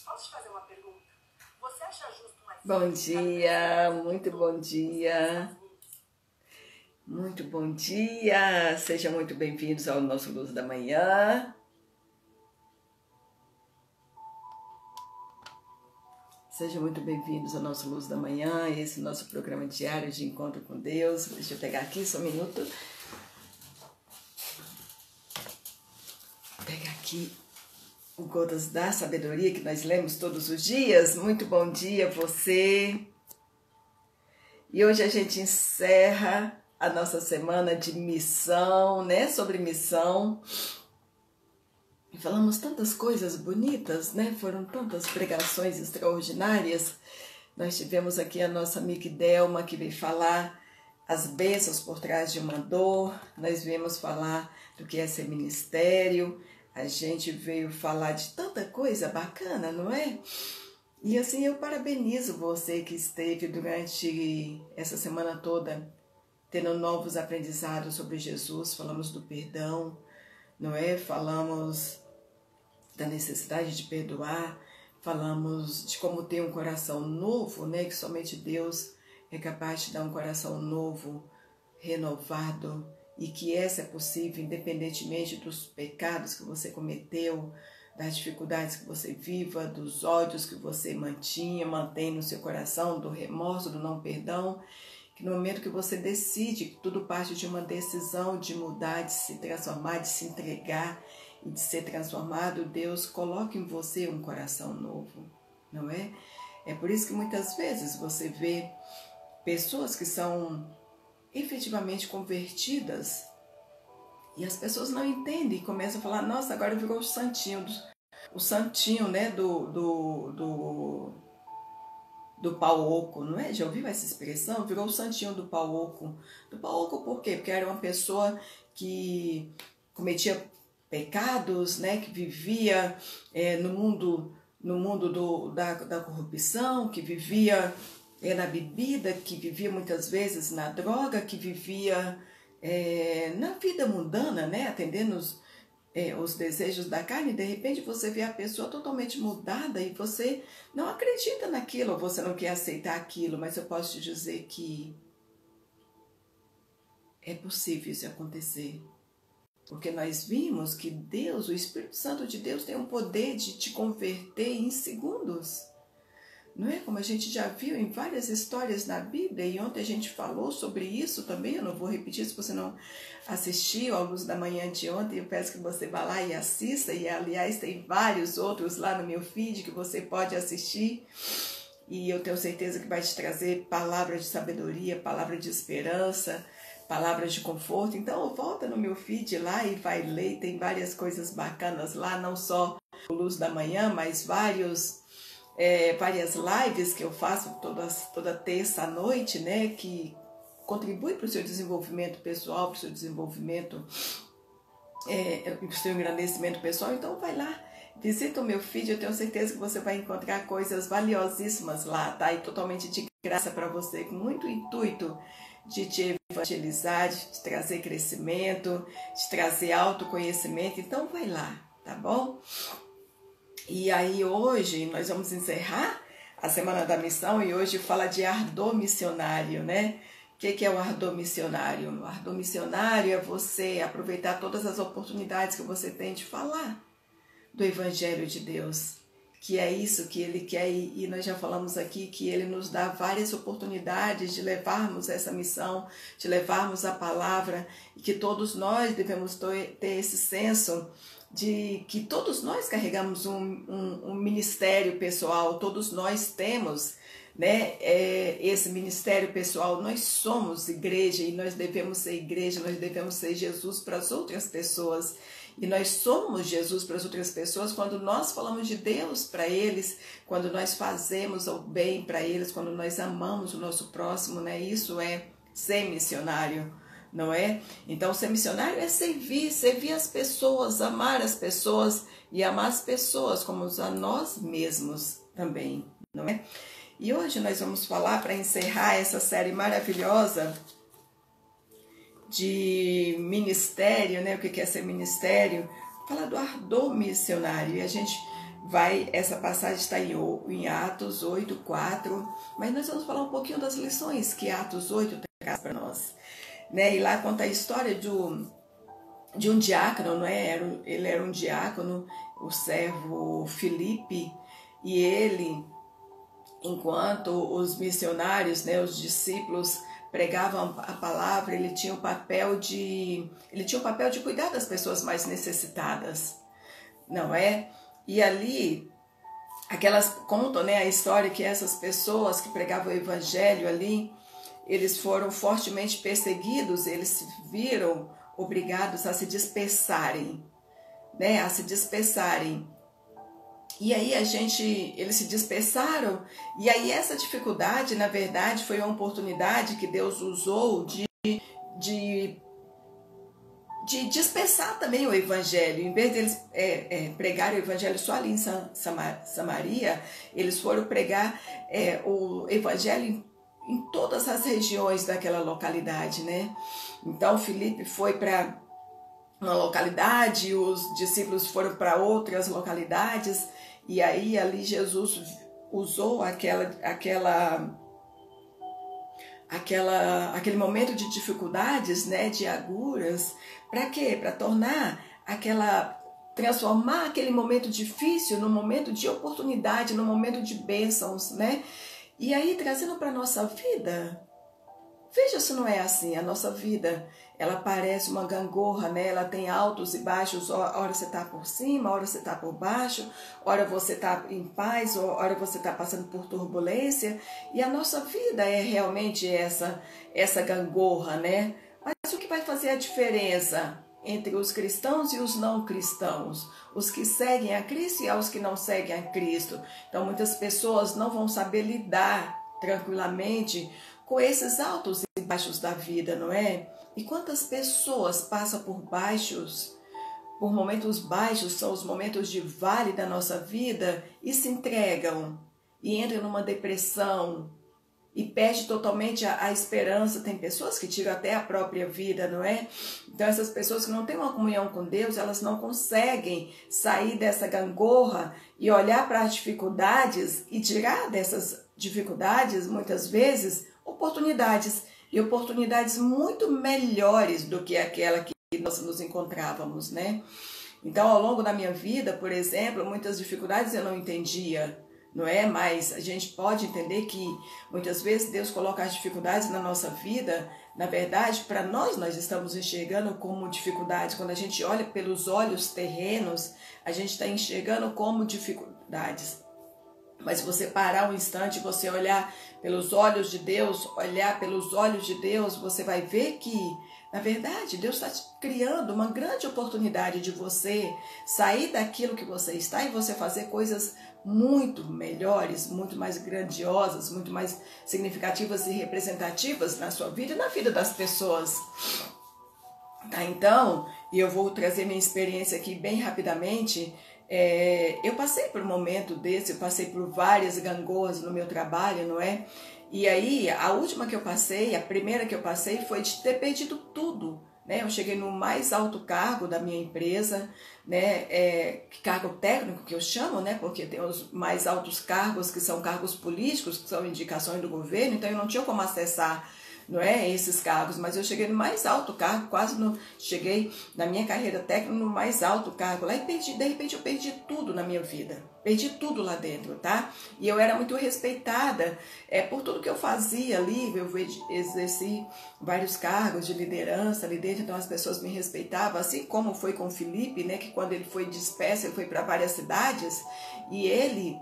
Posso te fazer uma pergunta? Você acha justo uma... Bom dia, muito bom dia. Muito bom dia. Sejam muito bem-vindos ao nosso Luz da Manhã. Sejam muito bem-vindos ao nosso Luz da Manhã, esse nosso programa diário de encontro com Deus. Deixa eu pegar aqui só um minuto. Pegar aqui o Gotas da Sabedoria que nós lemos todos os dias. Muito bom dia a você. E hoje a gente encerra a nossa semana de missão, né? Sobre missão. E falamos tantas coisas bonitas, né? Foram tantas pregações extraordinárias. Nós tivemos aqui a nossa amiga Delma, que veio falar as bênçãos por trás de uma dor. Nós viemos falar do que é ser ministério. A gente veio falar de tanta coisa bacana, não é? E assim, eu parabenizo você que esteve durante essa semana toda tendo novos aprendizados sobre Jesus. Falamos do perdão, não é? Falamos da necessidade de perdoar, falamos de como ter um coração novo, né? Que somente Deus é capaz de dar um coração novo, renovado, e que essa é possível independentemente dos pecados que você cometeu, das dificuldades que você viva, dos ódios que você mantém no seu coração, do remorso, do não perdão, que no momento que você decide, que tudo parte de uma decisão de mudar, de se transformar, de se entregar e de ser transformado, Deus coloca em você um coração novo, não é? É por isso que muitas vezes você vê pessoas que são efetivamente convertidas e as pessoas não entendem e começam a falar: nossa, agora virou o santinho, né, do pau oco, não é? Já ouviu essa expressão? Virou o santinho do pau oco. Do pau oco por quê? Porque era uma pessoa que cometia pecados, né, que vivia no mundo da corrupção, que vivia na bebida, que vivia muitas vezes na droga, que vivia na vida mundana, né, atendendo os desejos da carne. E de repente você vê a pessoa totalmente mudada e você não acredita naquilo, ou você não quer aceitar aquilo, mas eu posso te dizer que é possível isso acontecer. Porque nós vimos que Deus, o Espírito Santo de Deus, tem um poder de te converter em segundos. Não é? Como a gente já viu em várias histórias na Bíblia, e ontem a gente falou sobre isso também. Eu não vou repetir, se você não assistiu ao Luz da Manhã de ontem, eu peço que você vá lá e assista. E aliás, tem vários outros lá no meu feed que você pode assistir. E eu tenho certeza que vai te trazer palavras de sabedoria, palavras de esperança, palavras de conforto. Então volta no meu feed lá e vai ler. Tem várias coisas bacanas lá, não só o Luz da Manhã, mas várias lives que eu faço toda terça à noite, né, que contribui para o seu desenvolvimento pessoal, para o seu desenvolvimento, para o seu engrandecimento pessoal. Então vai lá, visita o meu feed, eu tenho certeza que você vai encontrar coisas valiosíssimas lá, tá? E totalmente de graça para você, com muito intuito de te evangelizar, de te trazer crescimento, de trazer autoconhecimento. Então vai lá, tá bom? E aí hoje nós vamos encerrar a Semana da Missão e hoje fala de ardor missionário, né? O que é o ardor missionário? O ardor missionário é você aproveitar todas as oportunidades que você tem de falar do Evangelho de Deus, que é isso que Ele quer, e nós já falamos aqui que Ele nos dá várias oportunidades de levarmos essa missão, de levarmos a palavra, e que todos nós devemos ter esse senso de que todos nós carregamos um ministério pessoal, todos nós temos, né, esse ministério pessoal. Nós somos igreja e nós devemos ser igreja, nós devemos ser Jesus para as outras pessoas. E nós somos Jesus para as outras pessoas quando nós falamos de Deus para eles, quando nós fazemos o bem para eles, quando nós amamos o nosso próximo, né? Isso é ser missionário, não é? Então, ser missionário é servir as pessoas, amar as pessoas e amar as pessoas como a nós mesmos também, não é? E hoje nós vamos falar, para encerrar essa série maravilhosa de ministério, né? O que é ser ministério? Falar do ardor missionário. E a gente essa passagem está em Atos 8, 4, mas nós vamos falar um pouquinho das lições que Atos 8 traz para nós. Né? E lá conta a história de um diácono, não é? Ele era um diácono, o servo Filipe, e ele, enquanto os missionários, né, os discípulos pregavam a palavra, ele tinha o papel de cuidar das pessoas mais necessitadas, não é? E ali, contam, né, a história que essas pessoas que pregavam o evangelho ali, eles foram fortemente perseguidos, eles se viram obrigados a se dispersarem, né, E aí eles se dispersaram, e aí essa dificuldade, na verdade, foi uma oportunidade que Deus usou de dispersar também o evangelho. Em vez deles pregarem o evangelho só ali em Samaria, eles foram pregar o evangelho em todas as regiões daquela localidade, né? Então Filipe foi para uma localidade, os discípulos foram para outras localidades, e aí ali Jesus usou aquele momento de dificuldades, né, de agruras, para quê? Para transformar aquele momento difícil num momento de oportunidade, num momento de bênçãos, né? E aí, trazendo para a nossa vida, veja se não é assim. A nossa vida, ela parece uma gangorra, né? Ela tem altos e baixos. Hora você está por cima, hora você está por baixo, hora você está em paz, hora você está passando por turbulência. E a nossa vida é realmente essa gangorra, né? Mas o que vai fazer a diferença entre os cristãos e os não cristãos? Os que seguem a Cristo e os que não seguem a Cristo. Então, muitas pessoas não vão saber lidar tranquilamente com esses altos e baixos da vida, não é? E quantas pessoas passam por momentos baixos, são os momentos de vale da nossa vida, e se entregam, e entram numa depressão, e perde totalmente a esperança. Tem pessoas que tiram até a própria vida, não é? Então essas pessoas que não têm uma comunhão com Deus, elas não conseguem sair dessa gangorra e olhar para as dificuldades e tirar dessas dificuldades, muitas vezes, oportunidades, e oportunidades muito melhores do que aquela que nós nos encontrávamos, né? Então, ao longo da minha vida, por exemplo, muitas dificuldades eu não entendia, não é? Mas a gente pode entender que muitas vezes Deus coloca as dificuldades na nossa vida, na verdade, para nós estamos enxergando como dificuldades. Quando a gente olha pelos olhos terrenos, a gente está enxergando como dificuldades. Mas se você parar um instante, você olhar pelos olhos de Deus, você vai ver que, na verdade, Deus está criando uma grande oportunidade de você sair daquilo que você está e você fazer coisas muito melhores, muito mais grandiosas, muito mais significativas e representativas na sua vida e na vida das pessoas. Tá, então, e eu vou trazer minha experiência aqui bem rapidamente. Eu passei por um momento desse, eu passei por várias gangorras no meu trabalho, não é? E aí, a primeira que eu passei foi de ter perdido tudo, né? Eu cheguei no mais alto cargo da minha empresa, né? Cargo técnico que eu chamo, né? Porque tem os mais altos cargos que são cargos políticos, que são indicações do governo, então eu não tinha como acessar, não é, esses cargos, mas eu cheguei no mais alto cargo, cheguei na minha carreira técnica no mais alto cargo lá, e de repente eu perdi tudo na minha vida, perdi tudo lá dentro, tá? E eu era muito respeitada por tudo que eu fazia ali, eu exerci vários cargos de liderança ali dentro, então as pessoas me respeitavam, assim como foi com o Filipe, né, que quando ele foi disperso, ele foi para várias cidades, e ele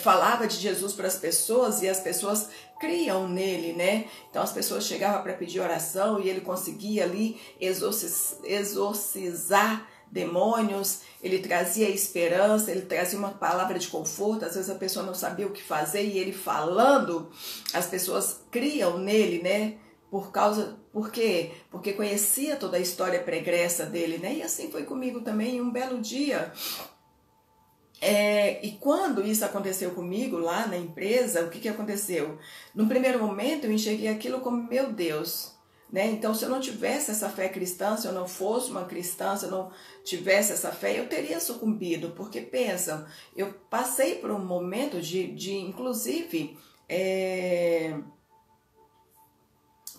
falava de Jesus para as pessoas, e as pessoas criam nele, né? Então as pessoas chegavam para pedir oração e ele conseguia ali exorcizar demônios, ele trazia esperança, ele trazia uma palavra de conforto. Às vezes a pessoa não sabia o que fazer e ele falando, as pessoas criam nele, né? Por quê? Porque conhecia toda a história pregressa dele, né? E assim foi comigo também. Um belo dia, e quando isso aconteceu comigo lá na empresa, o que aconteceu? No primeiro momento eu enxerguei aquilo como, meu Deus, né? Então, se eu não tivesse essa fé cristã, se eu não fosse uma cristã, se eu não tivesse essa fé, eu teria sucumbido, porque pensa, eu passei por um momento de inclusive,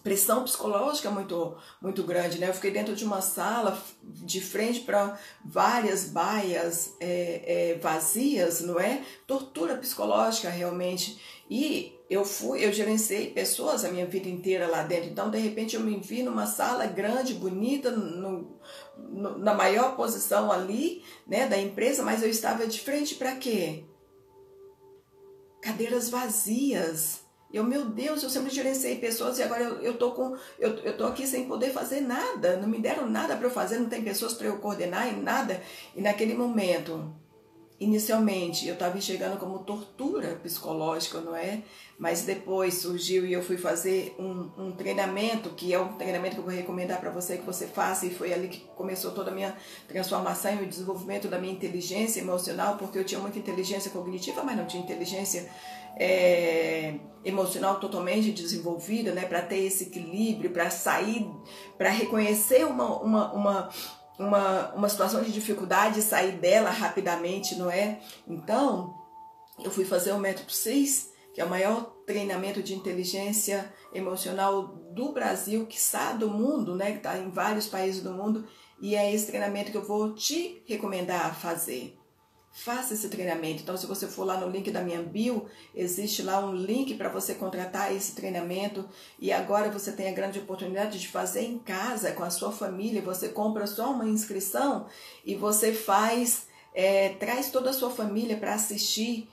pressão psicológica muito grande, né? Eu fiquei dentro de uma sala de frente para várias baias vazias, não é? Tortura psicológica realmente. E eu gerenciei pessoas a minha vida inteira lá dentro. Então, de repente, eu me vi numa sala grande, bonita, na maior posição ali, né, da empresa, mas eu estava de frente para quê? Cadeiras vazias. Meu Deus, eu sempre gerenciei pessoas e agora eu tô aqui sem poder fazer nada. Não me deram nada para eu fazer, não tem pessoas para eu coordenar e nada. E naquele momento, inicialmente, eu estava enxergando como tortura psicológica, não é? Mas depois surgiu e eu fui fazer um treinamento, que é um treinamento que eu vou recomendar para você que você faça, e foi ali que começou toda a minha transformação e o desenvolvimento da minha inteligência emocional, porque eu tinha muita inteligência cognitiva, mas não tinha inteligência emocional totalmente desenvolvida, né? Para ter esse equilíbrio, para sair, para reconhecer uma situação de dificuldade e sair dela rapidamente, não é? Então, eu fui fazer o método CIS, que é o maior treinamento de inteligência emocional do Brasil, quiçá do mundo, né? Que está em vários países do mundo, e é esse treinamento que eu vou te recomendar a fazer. Faça esse treinamento. Então, se você for lá no link da minha bio, existe lá um link para você contratar esse treinamento. E agora você tem a grande oportunidade de fazer em casa, com a sua família. Você compra só uma inscrição e você traz toda a sua família para assistir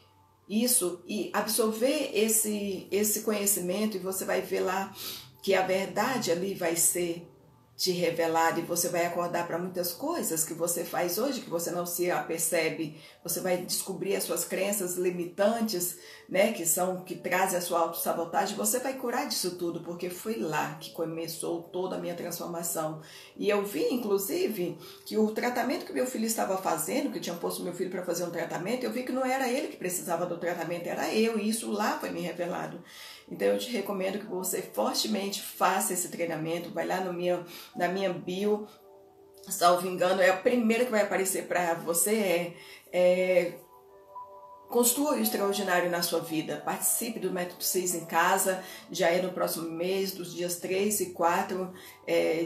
isso e absorver esse conhecimento. E você vai ver lá que a verdade ali vai ser te revelado e você vai acordar para muitas coisas que você faz hoje, que você não se apercebe. Você vai descobrir as suas crenças limitantes, né, que trazem a sua autossabotagem. Você vai curar disso tudo, porque foi lá que começou toda a minha transformação. E eu vi, inclusive, que o tratamento que meu filho estava fazendo, que eu tinha posto meu filho para fazer um tratamento, eu vi que não era ele que precisava do tratamento, era eu, e isso lá foi me revelado. Então eu te recomendo que você fortemente faça esse treinamento, vai lá na minha bio, salvo engano, é a primeira que vai aparecer para você, construa o extraordinário na sua vida, participe do método 6 em casa, já é no próximo mês, dos dias 3 e 4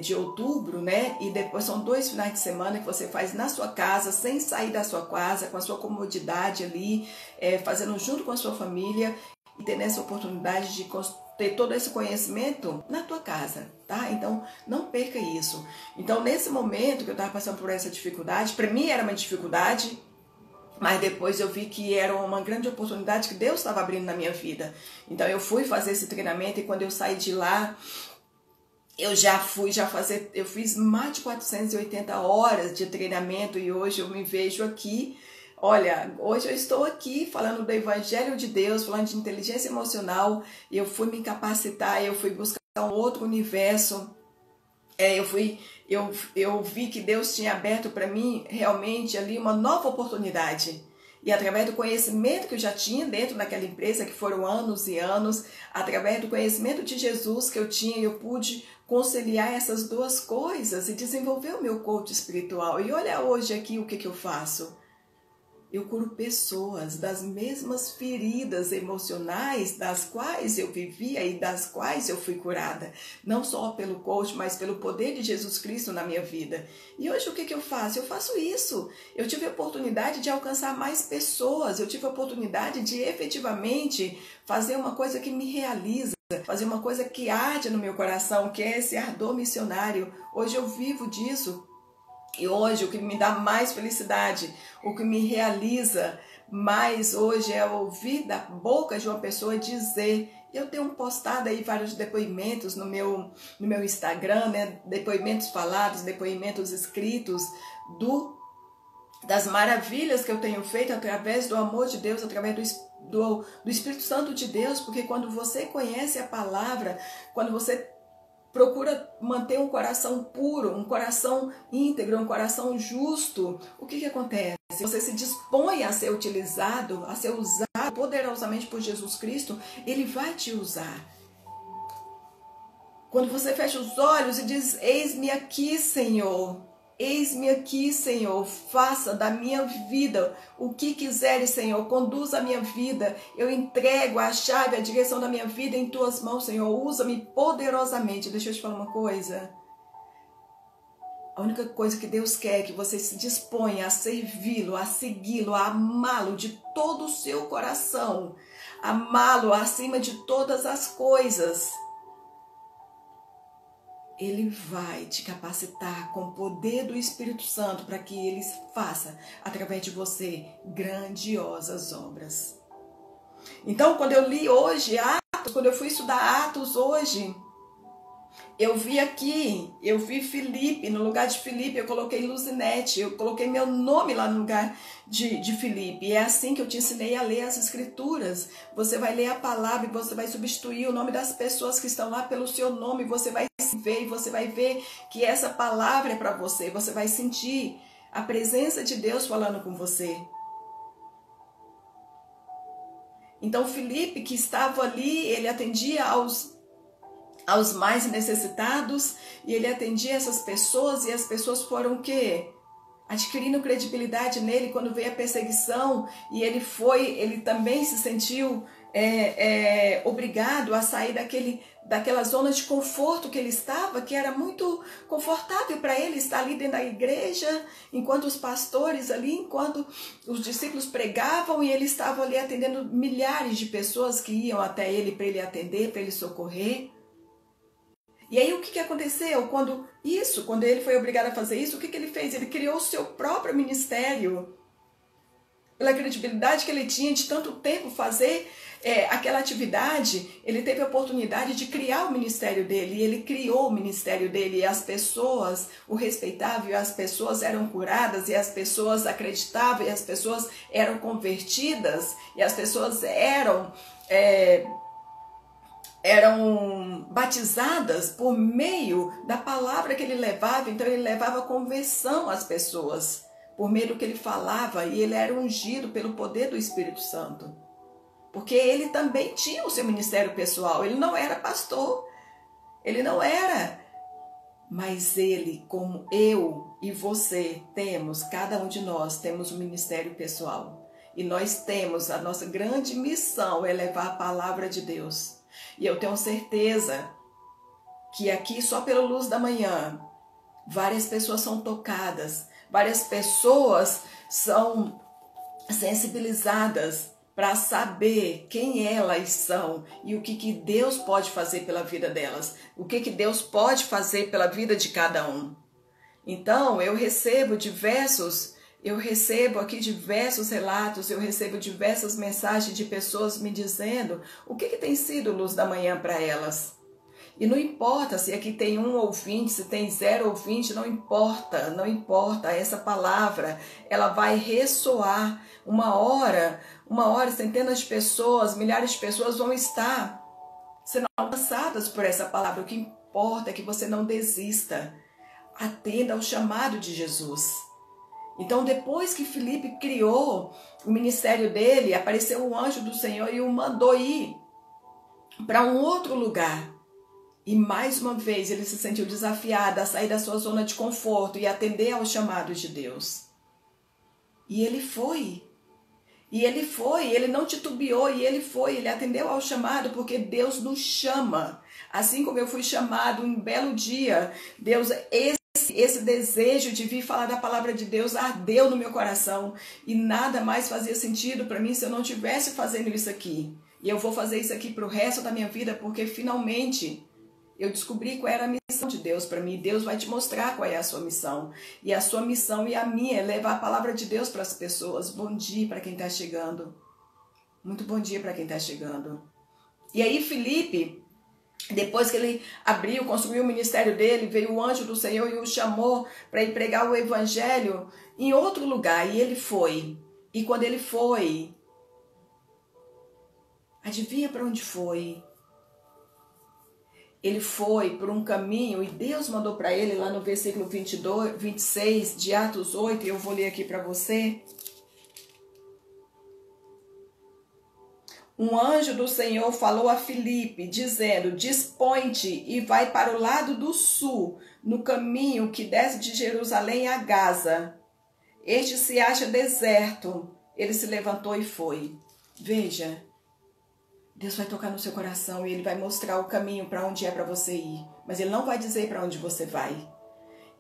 de outubro, né? E depois são 2 finais de semana que você faz na sua casa, sem sair da sua casa, com a sua comodidade ali, fazendo junto com a sua família, e ter essa oportunidade de ter todo esse conhecimento na tua casa, tá? Então, não perca isso. Então, nesse momento que eu estava passando por essa dificuldade, para mim era uma dificuldade, mas depois eu vi que era uma grande oportunidade que Deus estava abrindo na minha vida. Então, eu fui fazer esse treinamento e quando eu saí de lá, eu eu fiz mais de 480 horas de treinamento e hoje eu me vejo aqui. Olha, hoje eu estou aqui falando do Evangelho de Deus, falando de inteligência emocional. Eu fui me capacitar, eu fui buscar um outro universo. Eu vi que Deus tinha aberto para mim realmente ali uma nova oportunidade. E através do conhecimento que eu já tinha dentro daquela empresa, que foram anos e anos, através do conhecimento de Jesus que eu tinha, eu pude conciliar essas duas coisas e desenvolver o meu coach espiritual. E olha hoje aqui o que eu faço. Eu curo pessoas das mesmas feridas emocionais das quais eu vivia e das quais eu fui curada. Não só pelo coach, mas pelo poder de Jesus Cristo na minha vida. E hoje o que eu faço? Eu faço isso. Eu tive a oportunidade de alcançar mais pessoas. Eu tive a oportunidade de efetivamente fazer uma coisa que me realiza. Fazer uma coisa que arde no meu coração, que é esse ardor missionário. Hoje eu vivo disso. E hoje o que me dá mais felicidade, o que me realiza mais hoje é ouvir da boca de uma pessoa dizer. Eu tenho postado aí vários depoimentos no meu Instagram, né? Depoimentos falados, depoimentos escritos das maravilhas que eu tenho feito através do amor de Deus, através do Espírito Santo de Deus, porque quando você conhece a palavra, quando você procura manter um coração puro, um coração íntegro, um coração justo, o que acontece? Você se dispõe a ser utilizado, a ser usado poderosamente por Jesus Cristo, Ele vai te usar. Quando você fecha os olhos e diz, eis-me aqui, Senhor. Eis-me aqui, Senhor, faça da minha vida o que quiseres, Senhor, conduza a minha vida, eu entrego a chave, a direção da minha vida em tuas mãos, Senhor, usa-me poderosamente. Deixa eu te falar uma coisa, a única coisa que Deus quer é que você se disponha a servi-lo, a segui-lo, a amá-lo de todo o seu coração, amá-lo acima de todas as coisas. Ele vai te capacitar com o poder do Espírito Santo para que Ele faça, através de você, grandiosas obras. Então, quando eu li hoje Atos, quando eu fui estudar Atos hoje, eu vi Filipe, no lugar de Filipe eu coloquei Luzinete, eu coloquei meu nome lá no lugar de Filipe. E é assim que eu te ensinei a ler as Escrituras. Você vai ler a palavra e você vai substituir o nome das pessoas que estão lá pelo seu nome. Você vai se ver e você vai ver que essa palavra é para você. Você vai sentir a presença de Deus falando com você. Então Filipe, que estava ali, ele atendia aos mais necessitados, e ele atendia essas pessoas, e as pessoas foram o quê? Adquirindo credibilidade nele quando veio a perseguição, e ele também se sentiu obrigado a sair daquela zona de conforto que ele estava, que era muito confortável para ele estar ali dentro da igreja, enquanto os pastores ali, enquanto os discípulos pregavam, e ele estava ali atendendo milhares de pessoas que iam até ele para ele atender, para ele socorrer. E aí o que aconteceu? Quando ele foi obrigado a fazer isso, o que ele fez? Ele criou o seu próprio ministério. Pela credibilidade que ele tinha de tanto tempo fazer aquela atividade, ele teve a oportunidade de criar o ministério dele. E ele criou o ministério dele, e as pessoas o respeitavam, e as pessoas eram curadas, e as pessoas acreditavam, e as pessoas eram convertidas, e as pessoas eram batizadas por meio da palavra que ele levava. Então ele levava conversão às pessoas, por meio do que ele falava, e ele era ungido pelo poder do Espírito Santo. Porque ele também tinha o seu ministério pessoal, ele não era pastor, ele não era. Mas ele, como eu e você temos, cada um de nós temos um ministério pessoal. E nós temos, a nossa grande missão é levar a palavra de Deus. E eu tenho certeza que aqui, só pela luz da manhã, várias pessoas são tocadas, várias pessoas são sensibilizadas para saber quem elas são e o que Deus pode fazer pela vida delas, o que Deus pode fazer pela vida de cada um. Então, eu recebo aqui diversos relatos, eu recebo diversas mensagens de pessoas me dizendo o que tem sido luz da manhã para elas. E não importa se aqui tem 1 ouvinte, se tem 0 ouvinte, não importa, essa palavra, ela vai ressoar. Uma hora, centenas de pessoas, milhares de pessoas vão estar sendo alcançadas por essa palavra. O que importa é que você não desista, atenda ao chamado de Jesus. Então, depois que Filipe criou o ministério dele, apareceu o anjo do Senhor e o mandou ir para um outro lugar. E mais uma vez ele se sentiu desafiado a sair da sua zona de conforto e atender ao chamado de Deus. E ele foi. Ele não titubeou, ele atendeu ao chamado, porque Deus nos chama. Assim como eu fui chamado um belo dia, Deus, esse desejo de vir falar da palavra de Deus ardeu no meu coração. E nada mais fazia sentido para mim se eu não estivesse fazendo isso aqui. E eu vou fazer isso aqui para o resto da minha vida, porque finalmente eu descobri qual era a missão de Deus para mim. Deus vai te mostrar qual é a sua missão. E a sua missão e a minha é levar a palavra de Deus para as pessoas. Bom dia para quem está chegando. Muito bom dia para quem está chegando. E aí Filipe, depois que ele abriu, construiu o ministério dele, veio o anjo do Senhor e o chamou para ir pregar o evangelho em outro lugar. E ele foi. E quando ele foi, adivinha para onde foi? Ele foi por um caminho e Deus mandou para ele lá no versículo 26 de Atos 8, e eu vou ler aqui para você. um anjo do Senhor falou a Filipe, dizendo: dispõe-te e vai para o lado do sul, no caminho que desce de Jerusalém a Gaza. Este se acha deserto. Ele se levantou e foi. Veja, Deus vai tocar no seu coração e Ele vai mostrar o caminho para onde é para você ir. Mas Ele não vai dizer para onde você vai.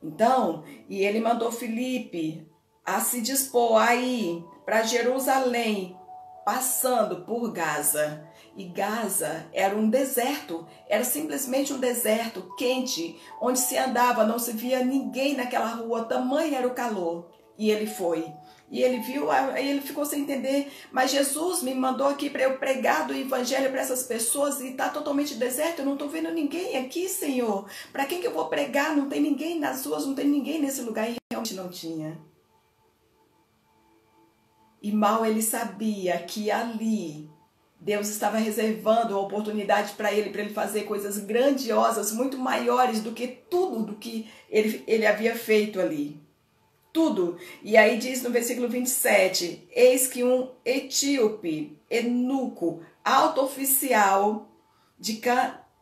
Então, e Ele mandou Filipe a se dispor a ir para Jerusalém, passando por Gaza. E Gaza era um deserto, era simplesmente um deserto quente, onde se andava, não se via ninguém naquela rua, tamanho era o calor. E ele foi. E ele viu, aí ele ficou sem entender, mas Jesus me mandou aqui para eu pregar do evangelho para essas pessoas e está totalmente deserto, eu não estou vendo ninguém aqui, Senhor. Para quem que eu vou pregar? Não tem ninguém nas ruas, não tem ninguém nesse lugar. E realmente não tinha. E mal ele sabia que ali Deus estava reservando a oportunidade para ele fazer coisas grandiosas, muito maiores do que tudo do que ele havia feito ali. Tudo. E aí diz no versículo 27, eis que um etíope, eunuco, alto oficial de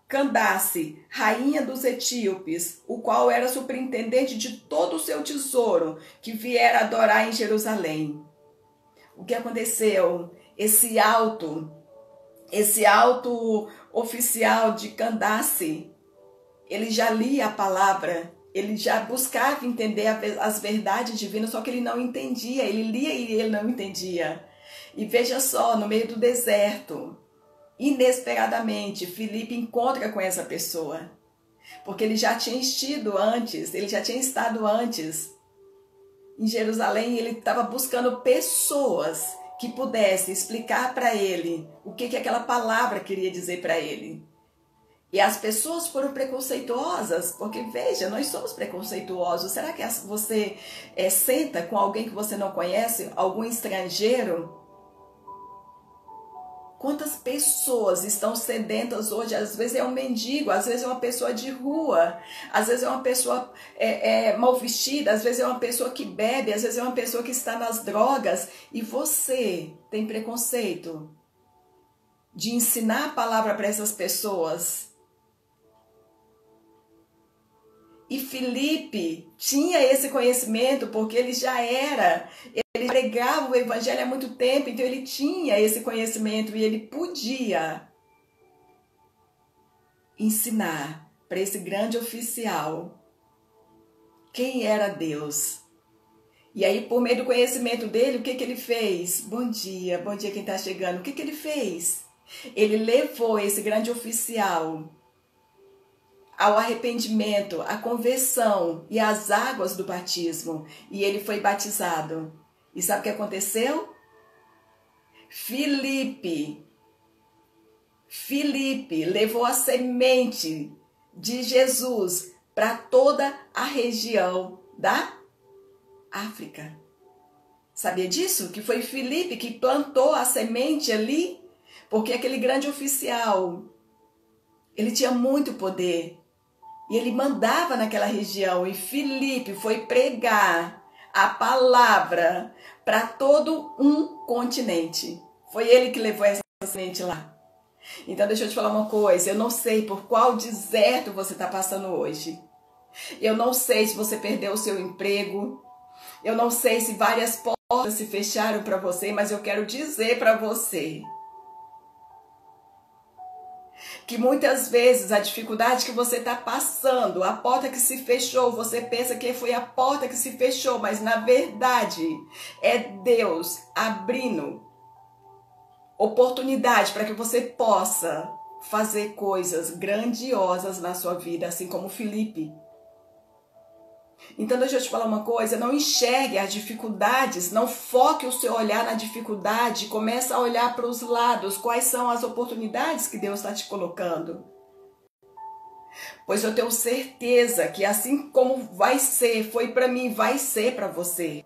Candace, rainha dos etíopes, o qual era superintendente de todo o seu tesouro, que viera adorar em Jerusalém. O que aconteceu? Esse alto oficial de Candace, ele já lia a palavra, ele já buscava entender as verdades divinas, só que ele não entendia, ele lia e ele não entendia. E veja só, no meio do deserto, inesperadamente, Filipe encontra com essa pessoa, porque ele já tinha estado antes em Jerusalém, e ele estava buscando pessoas que pudessem explicar para ele o que aquela palavra queria dizer para ele. E as pessoas foram preconceituosas, porque veja, nós somos preconceituosos. Será que você senta com alguém que você não conhece, algum estrangeiro? Quantas pessoas estão sedentas hoje? Às vezes é um mendigo, às vezes é uma pessoa de rua, às vezes é uma pessoa mal vestida, às vezes é uma pessoa que bebe, às vezes é uma pessoa que está nas drogas. E você tem preconceito de ensinar a palavra para essas pessoas? E Filipe tinha esse conhecimento porque ele pregava o evangelho há muito tempo, então ele tinha esse conhecimento e ele podia ensinar para esse grande oficial quem era Deus. E aí, por meio do conhecimento dele, o que ele fez? Bom dia quem está chegando. O que ele fez? Ele levou esse grande oficial ao arrependimento, à conversão e às águas do batismo. E ele foi batizado. E sabe o que aconteceu? Filipe levou a semente de Jesus para toda a região da África. Sabia disso? Que foi Filipe que plantou a semente ali? Porque aquele grande oficial, ele tinha muito poder. E ele mandava naquela região. E Filipe foi pregar a palavra para todo um continente. Foi ele que levou essa semente lá. Então deixa eu te falar uma coisa. Eu não sei por qual deserto você está passando hoje. Eu não sei se você perdeu o seu emprego. Eu não sei se várias portas se fecharam para você. Mas eu quero dizer para você que muitas vezes a dificuldade que você está passando, a porta que se fechou, você pensa que foi a porta que se fechou, mas na verdade é Deus abrindo oportunidade para que você possa fazer coisas grandiosas na sua vida, assim como Filipe. Então deixa eu te falar uma coisa, não enxergue as dificuldades, não foque o seu olhar na dificuldade, começa a olhar para os lados, quais são as oportunidades que Deus está te colocando. Pois eu tenho certeza que assim como vai ser, foi para mim, vai ser para você.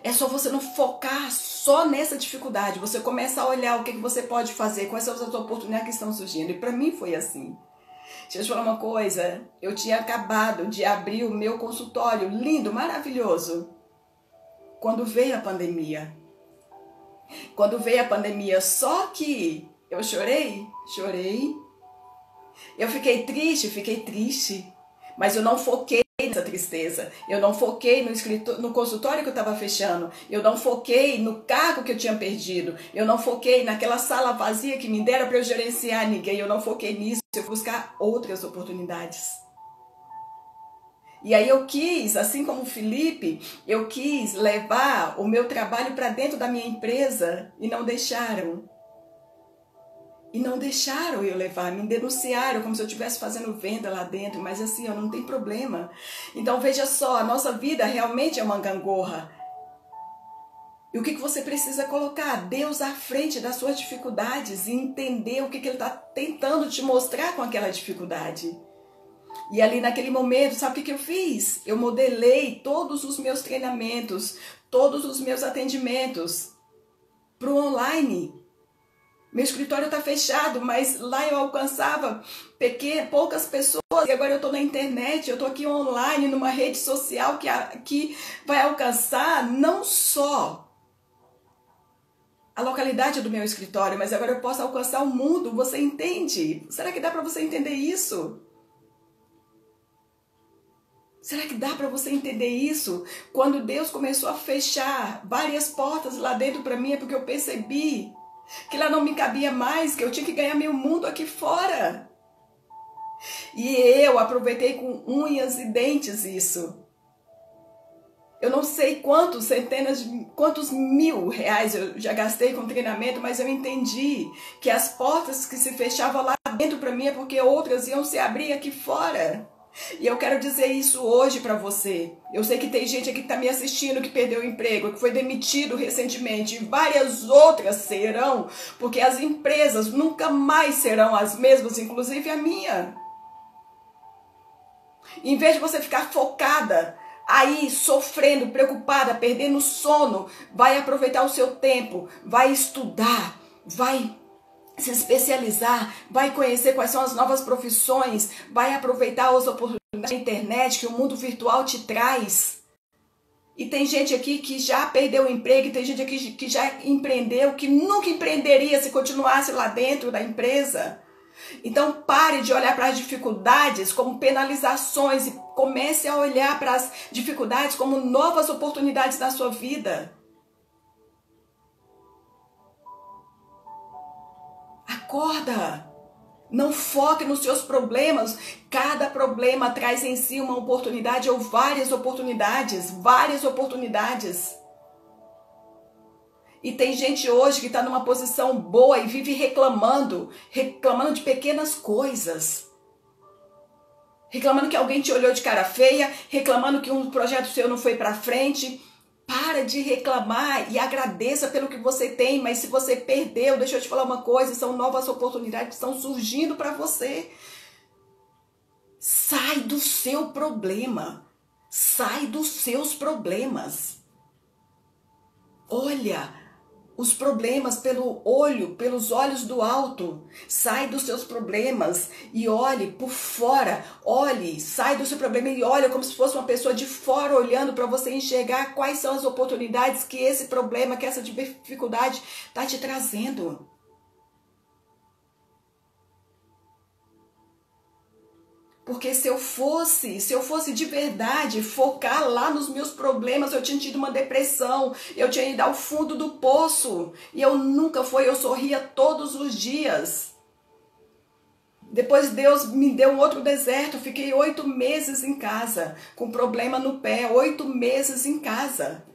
É só você não focar só nessa dificuldade, você começa a olhar o que você pode fazer, quais são as oportunidades que estão surgindo. E para mim foi assim. Deixa eu te falar uma coisa, eu tinha acabado de abrir o meu consultório, lindo, maravilhoso, quando veio a pandemia. quando veio a pandemia, só que eu chorei, eu fiquei triste, mas eu não foquei nessa tristeza, eu não foquei no consultório que eu estava fechando, eu não foquei no cargo que eu tinha perdido, eu não foquei naquela sala vazia que me deram para eu gerenciar ninguém, eu não foquei nisso, eu fui buscar outras oportunidades. E aí eu quis, assim como o Felipe, eu quis levar o meu trabalho para dentro da minha empresa e não deixaram. E não deixaram eu levar, me denunciaram como se eu estivesse fazendo venda lá dentro, mas assim, não tem problema. Então veja só, a nossa vida realmente é uma gangorra. E o que você precisa colocar? Deus à frente das suas dificuldades e entender o que Ele está tentando te mostrar com aquela dificuldade. E ali naquele momento, sabe o que eu fiz? Eu modelei todos os meus treinamentos, todos os meus atendimentos para o online. Meu escritório está fechado, mas lá eu alcançava poucas pessoas e agora eu estou na internet, eu estou aqui online, numa rede social que vai alcançar não só a localidade do meu escritório, mas agora eu posso alcançar o mundo, você entende? Será que dá para você entender isso? Será que dá para você entender isso? Quando Deus começou a fechar várias portas lá dentro para mim, é porque eu percebi que lá não me cabia mais, que eu tinha que ganhar meu mundo aqui fora. E eu aproveitei com unhas e dentes isso. Eu não sei quantos mil reais eu já gastei com treinamento, mas eu entendi que as portas que se fechavam lá dentro para mim é porque outras iam se abrir aqui fora. E eu quero dizer isso hoje para você. Eu sei que tem gente aqui que está me assistindo que perdeu o emprego, que foi demitido recentemente, e várias outras serão, porque as empresas nunca mais serão as mesmas, inclusive a minha. Em vez de você ficar focada aí, sofrendo, preocupada, perdendo o sono, vai aproveitar o seu tempo, vai estudar, vai se especializar, vai conhecer quais são as novas profissões, vai aproveitar as oportunidades da internet que o mundo virtual te traz. E tem gente aqui que já perdeu o emprego, e tem gente aqui que já empreendeu, que nunca empreenderia se continuasse lá dentro da empresa. Então pare de olhar para as dificuldades como penalizações e comece a olhar para as dificuldades como novas oportunidades na sua vida. Acorda! Não foque nos seus problemas. Cada problema traz em si uma oportunidade ou várias oportunidades. E tem gente hoje que está numa posição boa e vive reclamando de pequenas coisas. Reclamando que alguém te olhou de cara feia, reclamando que um projeto seu não foi para frente. Para de reclamar e agradeça pelo que você tem, mas se você perdeu, deixa eu te falar uma coisa, são novas oportunidades que estão surgindo para você. Sai do seu problema, sai dos seus problemas. Olha os problemas pelos olhos do alto. Sai dos seus problemas e olhe por fora. Sai do seu problema e olha como se fosse uma pessoa de fora olhando para você enxergar quais são as oportunidades que esse problema, que essa dificuldade está te trazendo. Porque se eu fosse de verdade focar lá nos meus problemas, eu tinha tido uma depressão, eu tinha ido ao fundo do poço. E eu nunca fui, eu sorria todos os dias. Depois Deus me deu um outro deserto, fiquei 8 meses em casa, com problema no pé, 8 meses em casa.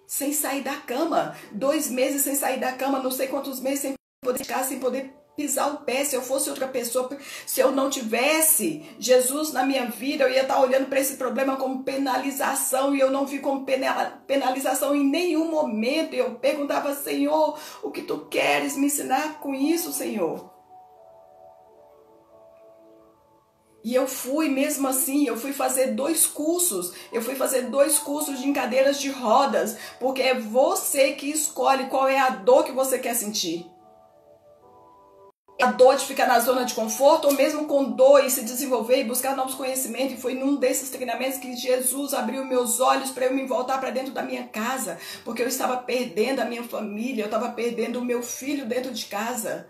Sem sair da cama, 2 meses sem sair da cama, não sei quantos meses sem poder ficar, sem poder pisar o pé. Se eu fosse outra pessoa, se eu não tivesse Jesus na minha vida, eu ia estar olhando para esse problema como penalização, e eu não vi como penalização em nenhum momento. Eu perguntava: Senhor, o que tu queres me ensinar com isso, Senhor? E eu fui, mesmo assim, eu fui fazer 2 cursos. Eu fui fazer 2 cursos de cadeiras de rodas, porque é você que escolhe qual é a dor que você quer sentir. a dor de ficar na zona de conforto, ou mesmo com dor e se desenvolver e buscar novos conhecimentos. E foi num desses treinamentos que Jesus abriu meus olhos para eu me voltar para dentro da minha casa, porque eu estava perdendo a minha família, eu estava perdendo o meu filho dentro de casa.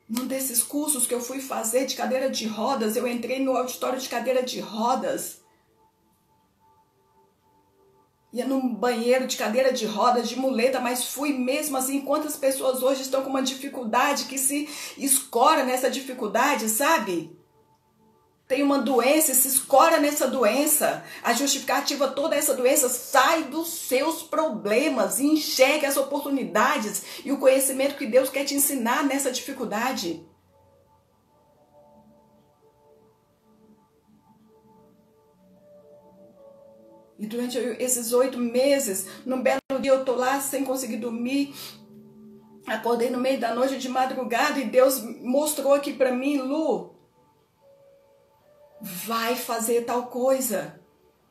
Num desses cursos que eu fui fazer de cadeira de rodas, eu entrei no auditório de cadeira de rodas. Ia num banheiro de cadeira de rodas, de muleta, mas fui mesmo assim. Quantas pessoas hoje estão com uma dificuldade que se escora nessa dificuldade, sabe? Tem uma doença e se escora nessa doença. A justificativa toda essa doença sai dos seus problemas e enxergue as oportunidades e o conhecimento que Deus quer te ensinar nessa dificuldade. E durante esses 8 meses, num belo dia eu tô lá sem conseguir dormir, acordei no meio da noite de madrugada e Deus mostrou aqui pra mim, Lu, vai fazer tal coisa.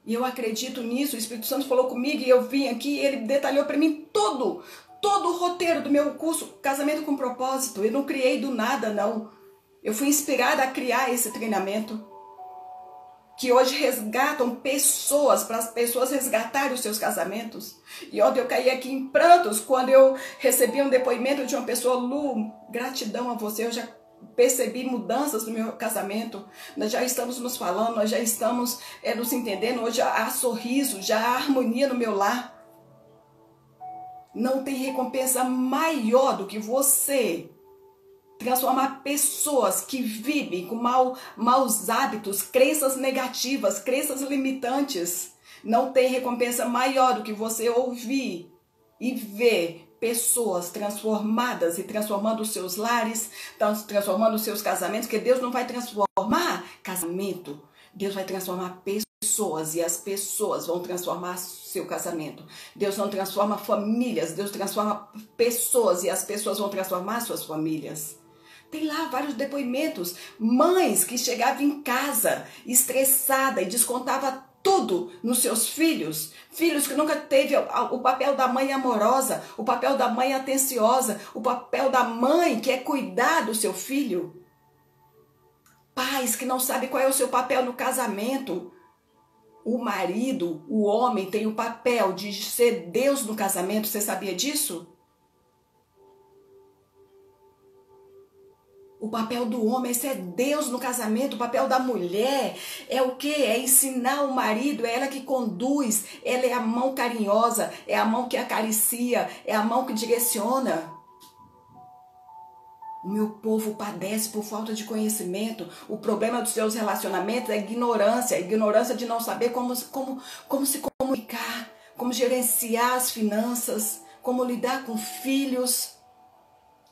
E eu acredito nisso, o Espírito Santo falou comigo e eu vim aqui e ele detalhou pra mim todo o roteiro do meu curso, Casamento com Propósito. Eu não criei do nada, não. Eu fui inspirada a criar esse treinamento, que hoje resgatam pessoas, para as pessoas resgatarem os seus casamentos. E ontem eu caí aqui em prantos quando eu recebi um depoimento de uma pessoa, Lu, gratidão a você, eu já percebi mudanças no meu casamento, nós já estamos nos falando, nós já estamos nos entendendo, hoje há sorriso, já há harmonia no meu lar. Não tem recompensa maior do que você transformar pessoas que vivem com maus hábitos, crenças negativas, crenças limitantes. Não tem recompensa maior do que você ouvir e ver pessoas transformadas e transformando os seus lares, transformando os seus casamentos, porque Deus não vai transformar casamento, Deus vai transformar pessoas e as pessoas vão transformar seu casamento. Deus não transforma famílias, Deus transforma pessoas e as pessoas vão transformar suas famílias. Tem lá vários depoimentos, mães que chegavam em casa estressada e descontava tudo nos seus filhos, filhos que nunca teve o papel da mãe amorosa, o papel da mãe atenciosa, o papel da mãe que é cuidar do seu filho. Pais que não sabem qual é o seu papel no casamento. O marido, o homem, tem o papel de ser Deus no casamento, você sabia disso? O papel do homem é ser Deus no casamento. O papel da mulher é o quê? É ensinar o marido, é ela que conduz, ela é a mão carinhosa, é a mão que acaricia, é a mão que direciona. O meu povo padece por falta de conhecimento. O problema dos seus relacionamentos é ignorância. A ignorância de não saber como se comunicar, como gerenciar as finanças, como lidar com filhos,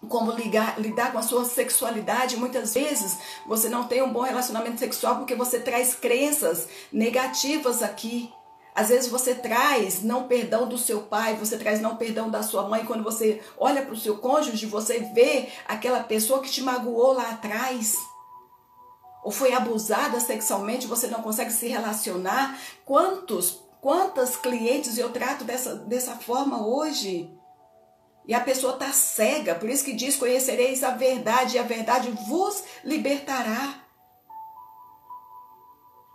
como lidar com a sua sexualidade. Muitas vezes você não tem um bom relacionamento sexual porque você traz crenças negativas aqui. Às vezes você traz não perdão do seu pai, você traz não perdão da sua mãe. Quando você olha para o seu cônjuge, você vê aquela pessoa que te magoou lá atrás, ou foi abusada sexualmente, você não consegue se relacionar. Quantas clientes eu trato dessa forma hoje? E a pessoa está cega, por isso que diz, conhecereis a verdade e a verdade vos libertará.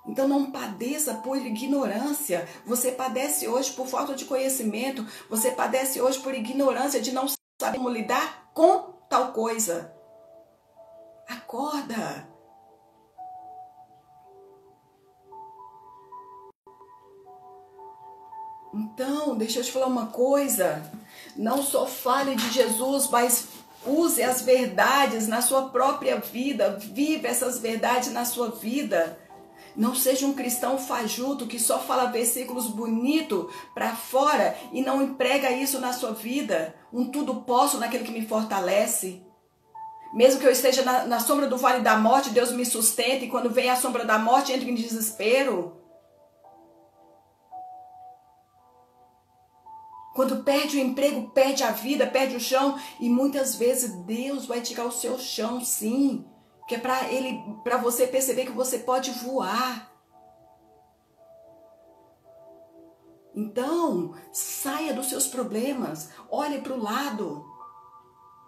Então não padeça por ignorância. Você padece hoje por falta de conhecimento. Você padece hoje por ignorância de não saber como lidar com tal coisa. Acorda. Então, deixa eu te falar uma coisa. Não só fale de Jesus, mas use as verdades na sua própria vida. Viva essas verdades na sua vida. Não seja um cristão fajuto que só fala versículos bonitos para fora e não emprega isso na sua vida. Um tudo posso naquele que me fortalece. Mesmo que eu esteja na sombra do vale da morte, Deus me sustenta, e quando vem a sombra da morte, entro em desespero. Quando perde o emprego, perde a vida, perde o chão, e muitas vezes Deus vai tirar o seu chão, sim. Que é para você perceber que você pode voar. Então, saia dos seus problemas, olhe para o lado,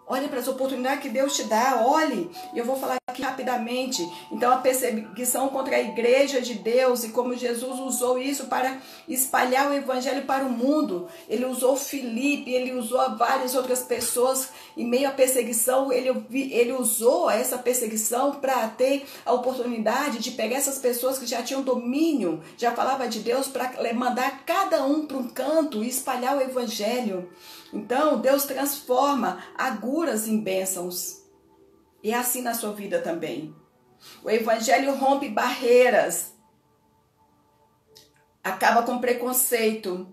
olhe para as oportunidades que Deus te dá, olhe. E eu vou falar aqui rapidamente. Então, a perseguição contra a igreja de Deus e como Jesus usou isso para espalhar o evangelho para o mundo. Ele usou Filipe, ele usou várias outras pessoas em meio à perseguição. Ele usou essa perseguição para ter a oportunidade de pegar essas pessoas que já tinham domínio, já falava de Deus, para mandar cada um para um canto e espalhar o evangelho. Então, Deus transforma agruras em bênçãos. E é assim na sua vida também. O evangelho rompe barreiras. Acaba com preconceito.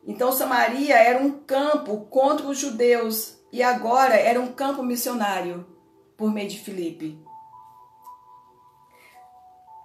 Então, Samaria era um campo contra os judeus. E agora era um campo missionário por meio de Filipe.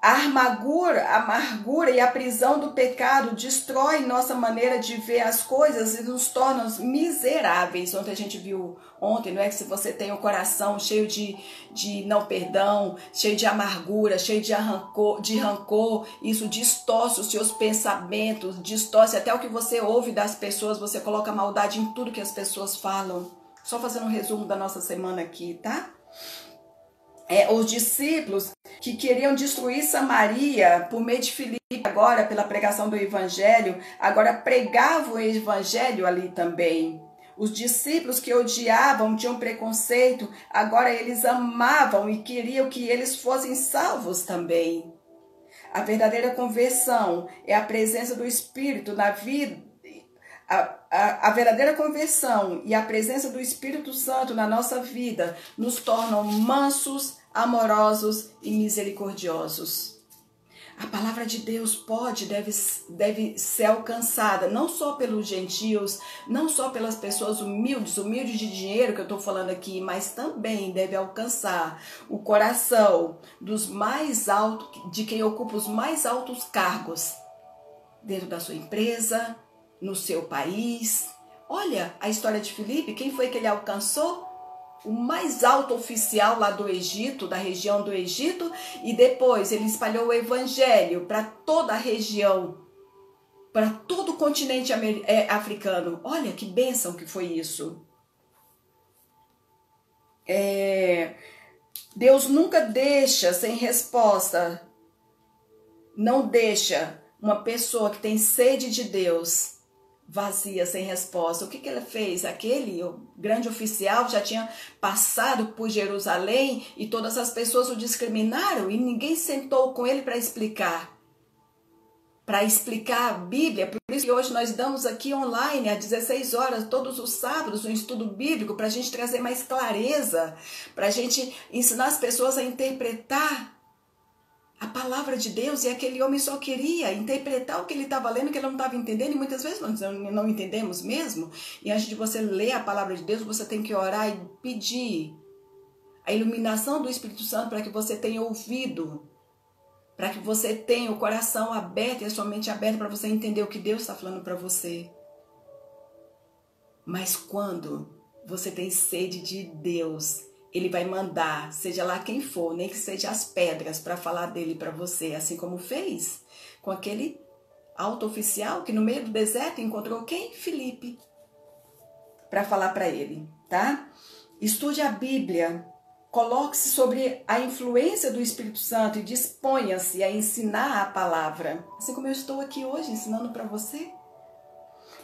A amargura e a prisão do pecado destrói nossa maneira de ver as coisas e nos tornam miseráveis. Ontem a gente viu, não é que se você tem o coração cheio de não perdão, cheio de amargura, cheio de rancor, isso distorce os seus pensamentos, distorce até o que você ouve das pessoas, você coloca maldade em tudo que as pessoas falam. Só fazendo um resumo da nossa semana aqui, tá? Os discípulos que queriam destruir Samaria por meio de Filipe, agora pela pregação do evangelho, agora pregavam o evangelho ali também. Os discípulos que odiavam, tinham preconceito, agora eles amavam e queriam que eles fossem salvos também. A verdadeira conversão é a presença do Espírito na vida. A verdadeira conversão e a presença do Espírito Santo na nossa vida nos tornam mansos, amorosos e misericordiosos. A palavra de Deus deve ser alcançada não só pelos gentios, não só pelas pessoas humildes de dinheiro que eu estou falando aqui, mas também deve alcançar o coração dos mais altos, de quem ocupa os mais altos cargos dentro da sua empresa, no seu país. Olha a história de Filipe, quem foi que ele alcançou? O mais alto oficial lá do Egito, da região do Egito, e depois ele espalhou o evangelho para toda a região, para todo o continente africano. Olha que bênção que foi isso. Deus nunca deixa sem resposta, não deixa uma pessoa que tem sede de Deus vazia, sem resposta. O que ele fez? O grande oficial já tinha passado por Jerusalém e todas as pessoas o discriminaram e ninguém sentou com ele para explicar a Bíblia. Por isso que hoje nós damos aqui online às 16 horas, todos os sábados, um estudo bíblico para a gente trazer mais clareza, para a gente ensinar as pessoas a interpretar a palavra de Deus. E aquele homem só queria interpretar o que ele estava lendo, que ele não estava entendendo, e muitas vezes nós não entendemos mesmo. E antes de você ler a palavra de Deus, você tem que orar e pedir a iluminação do Espírito Santo para que você tenha ouvido, para que você tenha o coração aberto e a sua mente aberta para você entender o que Deus está falando para você. Mas quando você tem sede de Deus, Ele vai mandar, seja lá quem for, nem que seja as pedras, para falar dele para você, assim como fez com aquele alto oficial que no meio do deserto encontrou quem? Filipe, para falar para ele, tá? Estude a Bíblia, coloque-se sobre a influência do Espírito Santo e disponha-se a ensinar a palavra, assim como eu estou aqui hoje ensinando para você,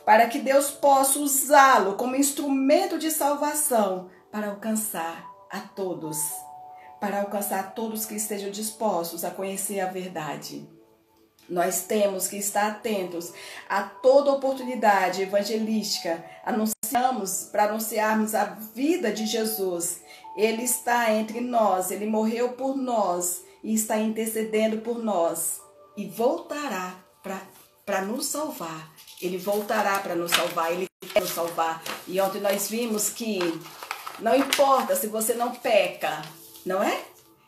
para que Deus possa usá-lo como instrumento de salvação para alcançar a todos, que estejam dispostos a conhecer a verdade. Nós temos que estar atentos a toda oportunidade evangelística, para anunciarmos a vida de Jesus. Ele está entre nós, Ele morreu por nós e está intercedendo por nós e voltará para nos salvar. Ele voltará para nos salvar, Ele quer nos salvar. E ontem nós vimos que não importa se você não peca, não é?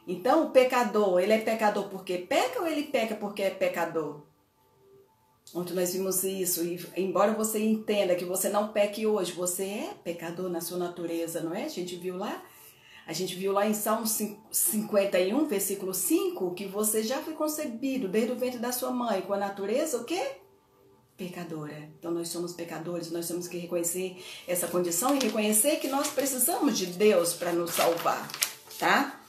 Então o pecador, ele é pecador porque peca ou ele peca porque é pecador? Ontem nós vimos isso, e embora você entenda que você não peque hoje, você é pecador na sua natureza, não é? A gente viu lá A gente viu lá em Salmo 51, versículo 5, que você já foi concebido desde o ventre da sua mãe com a natureza, o quê? Pecadora. Então nós somos pecadores, nós temos que reconhecer essa condição e reconhecer que nós precisamos de Deus para nos salvar, tá?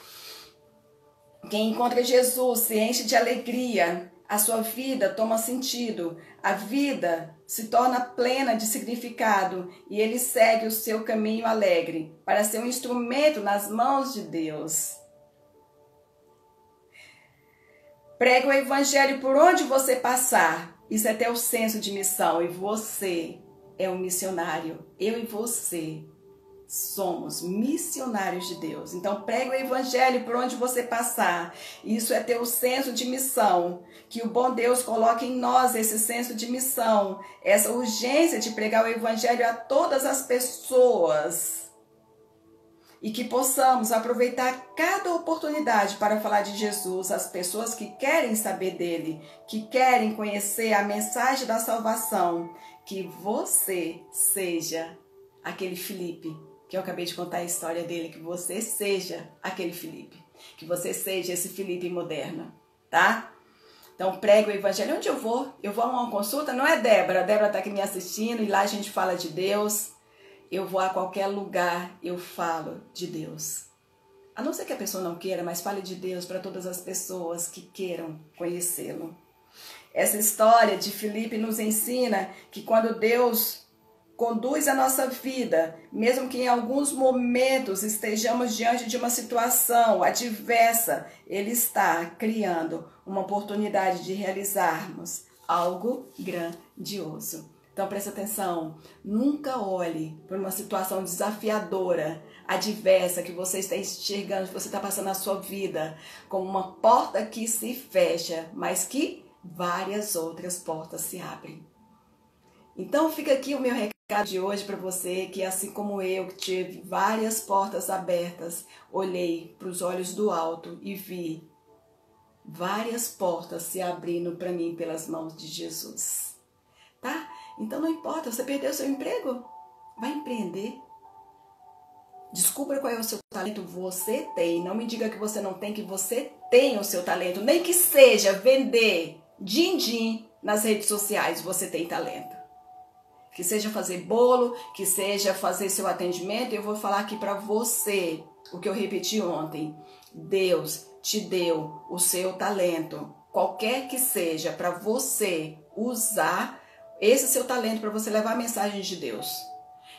Quem encontra Jesus se enche de alegria, a sua vida toma sentido, a vida se torna plena de significado e ele segue o seu caminho alegre para ser um instrumento nas mãos de Deus. Prega o evangelho por onde você passar. Isso é ter o senso de missão e você é um missionário. Eu e você somos missionários de Deus. Então prega o evangelho por onde você passar. Isso é ter o senso de missão. Que o bom Deus coloque em nós esse senso de missão, essa urgência de pregar o evangelho a todas as pessoas. E que possamos aproveitar cada oportunidade para falar de Jesus às pessoas que querem saber dele, que querem conhecer a mensagem da salvação. Que você seja aquele Filipe, que eu acabei de contar a história dele, que você seja aquele Filipe, que você seja esse Filipe moderno, tá? Então prega o evangelho. Onde eu vou? Eu vou a uma consulta? Não é Débora? A Débora está aqui me assistindo e lá a gente fala de Deus. Eu vou a qualquer lugar, eu falo de Deus. A não ser que a pessoa não queira, mas fale de Deus para todas as pessoas que queiram conhecê-lo. Essa história de Filipe nos ensina que quando Deus conduz a nossa vida, mesmo que em alguns momentos estejamos diante de uma situação adversa, Ele está criando uma oportunidade de realizarmos algo grandioso. Então presta atenção, nunca olhe para uma situação desafiadora, adversa que você está enxergando, que você está passando na sua vida, como uma porta que se fecha, mas que várias outras portas se abrem. Então fica aqui o meu recado de hoje para você, que assim como eu, que tive várias portas abertas, olhei para os olhos do alto e vi várias portas se abrindo para mim pelas mãos de Jesus, tá? Então não importa, você perdeu seu emprego, vai empreender. Descubra qual é o seu talento, você tem. Não me diga que você não tem, que você tem o seu talento. Nem que seja vender din-din nas redes sociais, você tem talento. Que seja fazer bolo, que seja fazer seu atendimento. Eu vou falar aqui para você o que eu repeti ontem. Deus te deu o seu talento, qualquer que seja, para você usar esse seu talento para você levar a mensagem de Deus.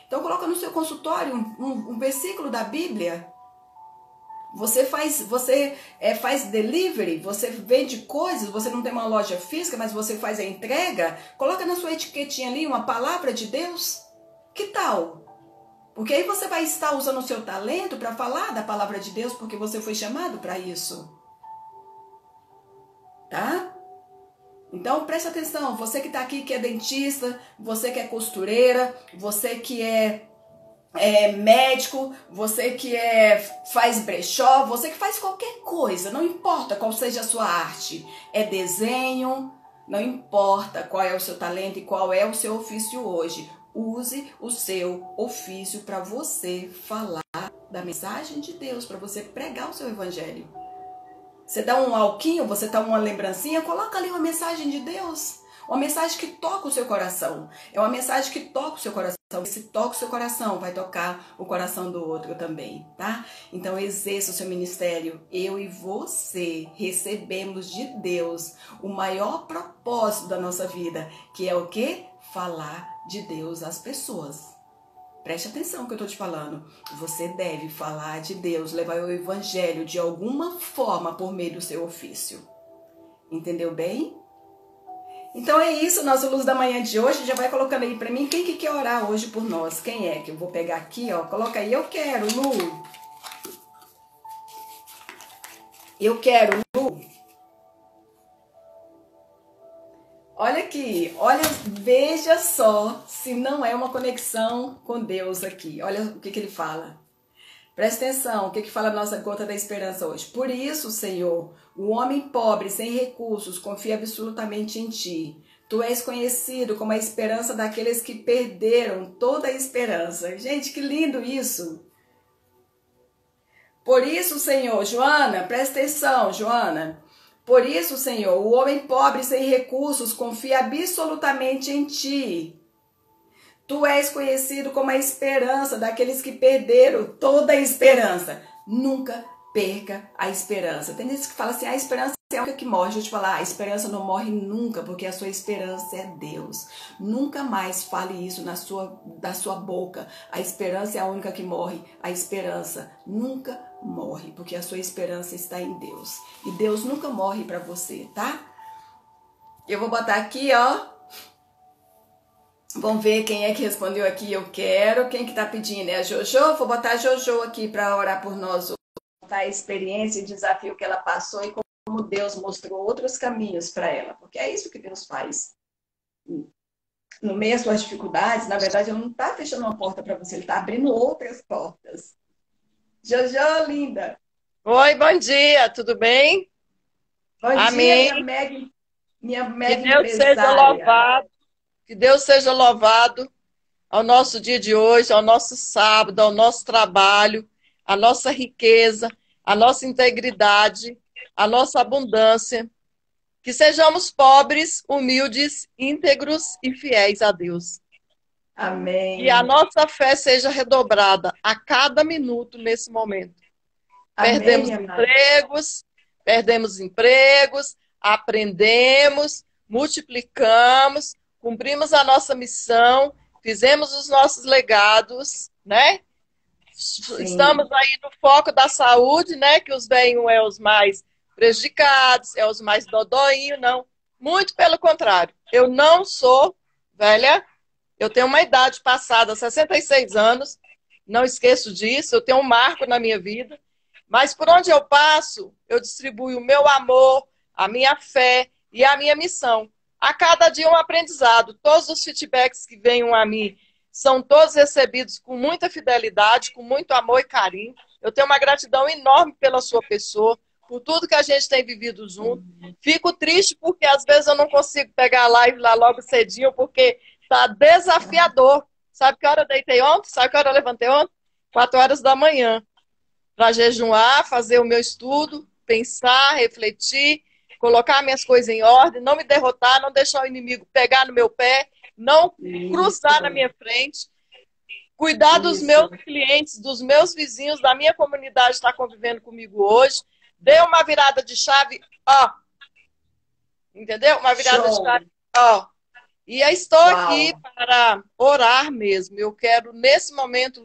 Então coloca no seu consultório um versículo da Bíblia. Você faz delivery, você vende coisas, você não tem uma loja física, mas você faz a entrega. Coloca na sua etiquetinha ali uma palavra de Deus. Que tal? Porque aí você vai estar usando o seu talento para falar da palavra de Deus, porque você foi chamado para isso. Tá? Então preste atenção, você que está aqui que é dentista, você que é costureira, você que é médico, você que faz brechó, você que faz qualquer coisa, não importa qual seja a sua arte, é desenho, não importa qual é o seu talento e qual é o seu ofício hoje, use o seu ofício para você falar da mensagem de Deus, para você pregar o seu evangelho. Você dá um alquinho, você dá uma lembrancinha, coloca ali uma mensagem de Deus. Uma mensagem que toca o seu coração. É uma mensagem que toca o seu coração. Se toca o seu coração, vai tocar o coração do outro também, tá? Então exerça o seu ministério. Eu e você recebemos de Deus o maior propósito da nossa vida, que é o quê? Falar de Deus às pessoas. Preste atenção no que eu estou te falando. Você deve falar de Deus, levar o evangelho de alguma forma por meio do seu ofício. Entendeu bem? Então é isso, nosso Luz da Manhã de hoje. Já vai colocando aí para mim quem que quer orar hoje por nós. Quem é? Que eu vou pegar aqui, ó. Coloca aí, eu quero, Lu. Eu quero, Lu. Olha aqui, olha, veja só se não é uma conexão com Deus aqui. Olha o que ele fala. Presta atenção, o que fala a nossa gota da esperança hoje. Por isso, Senhor, o homem pobre, sem recursos, confia absolutamente em Ti. Tu és conhecido como a esperança daqueles que perderam toda a esperança. Gente, que lindo isso! Por isso, Senhor, Joana, presta atenção, Joana. Por isso, Senhor, o homem pobre sem recursos confia absolutamente em Ti. Tu és conhecido como a esperança daqueles que perderam toda a esperança. Nunca perca a esperança. Tem gente que fala assim, a esperança é a única que morre. Deixa eu te falar, a esperança não morre nunca, porque a sua esperança é Deus. Nunca mais fale isso da sua boca. A esperança é a única que morre. A esperança nunca morre, porque a sua esperança está em Deus. E Deus nunca morre para você, tá? Eu vou botar aqui, ó. Vamos ver quem é que respondeu aqui, eu quero. Quem que tá pedindo? É a Jojo? Vou botar a Jojo aqui para orar por nós. Contar a experiência e desafio que ela passou e como Deus mostrou outros caminhos para ela. Porque é isso que Deus faz. No meio das suas dificuldades, na verdade, Ele não está fechando uma porta para você, Ele está abrindo outras portas. Jojo, linda! Oi, bom dia, tudo bem? Bom Amém. Dia, minha mega que Deus seja louvado, que Deus seja louvado ao nosso dia de hoje, ao nosso sábado, ao nosso trabalho, à nossa riqueza, à nossa integridade, à nossa abundância. Que sejamos pobres, humildes, íntegros e fiéis a Deus. Amém. E a nossa fé seja redobrada a cada minuto nesse momento. Amém, perdemos empregos, aprendemos, multiplicamos, cumprimos a nossa missão, fizemos os nossos legados, né? Sim. Estamos aí no foco da saúde, né? Que os velhos é os mais prejudicados, é os mais dodóinhos, não. Muito pelo contrário. Eu não sou velha, eu tenho uma idade passada, 66 anos, não esqueço disso, eu tenho um marco na minha vida, mas por onde eu passo, eu distribuo o meu amor, a minha fé e a minha missão. A cada dia um aprendizado. Todos os feedbacks que venham a mim são todos recebidos com muita fidelidade, com muito amor e carinho. Eu tenho uma gratidão enorme pela sua pessoa, por tudo que a gente tem vivido junto. Fico triste porque às vezes eu não consigo pegar a live lá logo cedinho, porque tá desafiador. Sabe que hora eu deitei ontem? Sabe que hora eu levantei ontem? 4 horas da manhã. Para jejuar, fazer o meu estudo, pensar, refletir, colocar minhas coisas em ordem, não me derrotar, não deixar o inimigo pegar no meu pé, não cruzar na minha frente, cuidar dos meus clientes, dos meus vizinhos, da minha comunidade que está convivendo comigo hoje. Dê uma virada de chave, ó. Entendeu? Uma virada de chave, ó. E eu estou aqui para orar mesmo. Eu quero, nesse momento,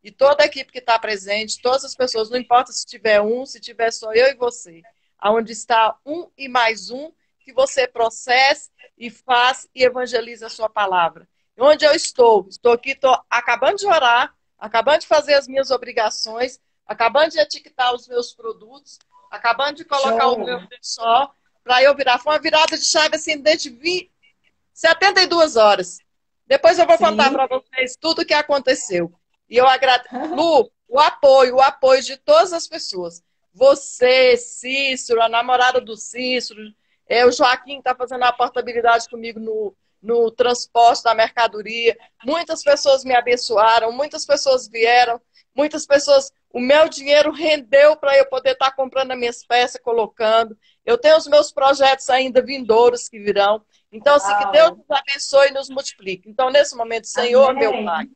e toda a equipe que está presente, todas as pessoas, não importa se tiver um, se tiver só eu e você, aonde está um e mais um, que você processe e faça e evangelize a sua palavra. Onde eu estou aqui, estou acabando de orar, acabando de fazer as minhas obrigações, acabando de etiquetar os meus produtos, acabando de colocar o meu pessoal, para eu virar. Foi uma virada de chave assim, desde 72 horas. Depois eu vou contar para vocês tudo o que aconteceu. E eu agradeço, Lu, o apoio de todas as pessoas. Você, Cícero, a namorada do Cícero, o Joaquim está fazendo a portabilidade comigo no transporte da mercadoria. Muitas pessoas me abençoaram, muitas pessoas vieram, muitas pessoas... O meu dinheiro rendeu para eu poder estar comprando as minhas peças, colocando. Eu tenho os meus projetos ainda vindouros que virão. Então, assim, que Deus nos abençoe e nos multiplique. Então, nesse momento, Senhor, Amém. Meu Pai,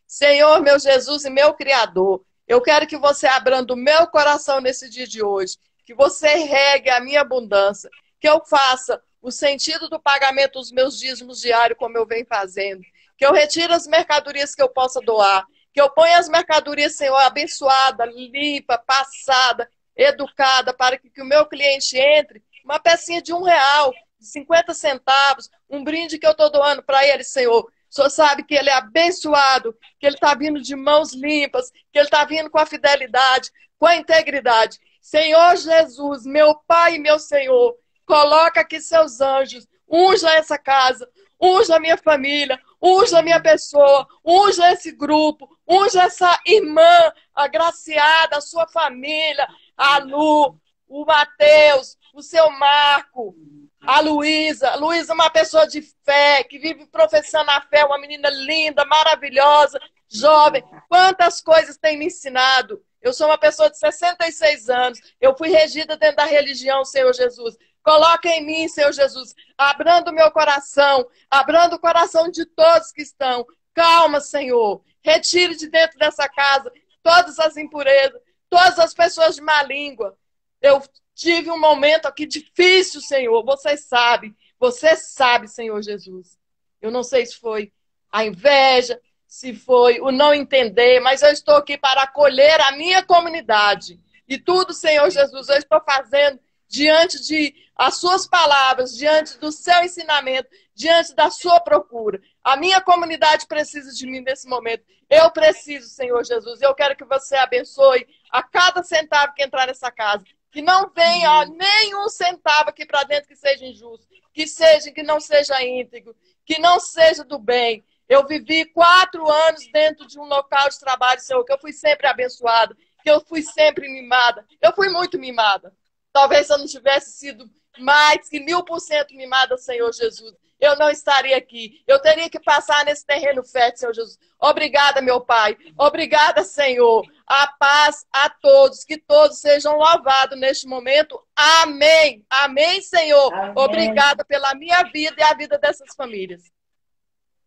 Senhor, meu Jesus e meu Criador, eu quero que você abrando o meu coração nesse dia de hoje, que você regue a minha abundância, que eu faça o sentido do pagamento dos meus dízimos diários, como eu venho fazendo, que eu retire as mercadorias que eu possa doar, que eu ponha as mercadorias, Senhor, abençoada, limpa, passada, educada, para que o meu cliente entre, uma pecinha de R$1, de 50 centavos, um brinde que eu estou doando para ele, Senhor. O Senhor sabe que ele é abençoado, que ele está vindo de mãos limpas, que ele está vindo com a fidelidade, com a integridade. Senhor Jesus, meu Pai e meu Senhor, coloca aqui seus anjos, unja essa casa, unja a minha família, unja a minha pessoa, unja esse grupo, unja essa irmã agraciada, a sua família, a Lu, o Mateus, o seu Marco, a Luísa. Luísa é uma pessoa de fé, que vive professando a fé, uma menina linda, maravilhosa, jovem. Quantas coisas tem me ensinado. Eu sou uma pessoa de 66 anos. Eu fui regida dentro da religião, Senhor Jesus. Coloca em mim, Senhor Jesus, abrando o meu coração, abrando o coração de todos que estão. Calma, Senhor. Retire de dentro dessa casa todas as impurezas, todas as pessoas de má língua. Eu tive um momento aqui difícil, Senhor. Você sabe, Senhor Jesus. Eu não sei se foi a inveja, se foi o não entender, mas eu estou aqui para acolher a minha comunidade. E tudo, Senhor Jesus, eu estou fazendo diante de as suas palavras, diante do seu ensinamento, diante da sua procura. A minha comunidade precisa de mim nesse momento. Eu preciso, Senhor Jesus. Eu quero que você abençoe a cada centavo que entrar nessa casa. Que não venha nenhum centavo aqui para dentro que seja injusto, que não seja íntegro, que não seja do bem. Eu vivi 4 anos dentro de um local de trabalho, Senhor, que eu fui sempre abençoada, que eu fui sempre mimada. Eu fui muito mimada. Talvez eu não tivesse sido mais que 1000% mimada, Senhor Jesus. Eu não estaria aqui. Eu teria que passar nesse terreno fértil, Senhor Jesus. Obrigada, meu Pai. Obrigada, Senhor. A paz a todos. Que todos sejam louvados neste momento. Amém. Amém, Senhor. Amém. Obrigada pela minha vida e a vida dessas famílias.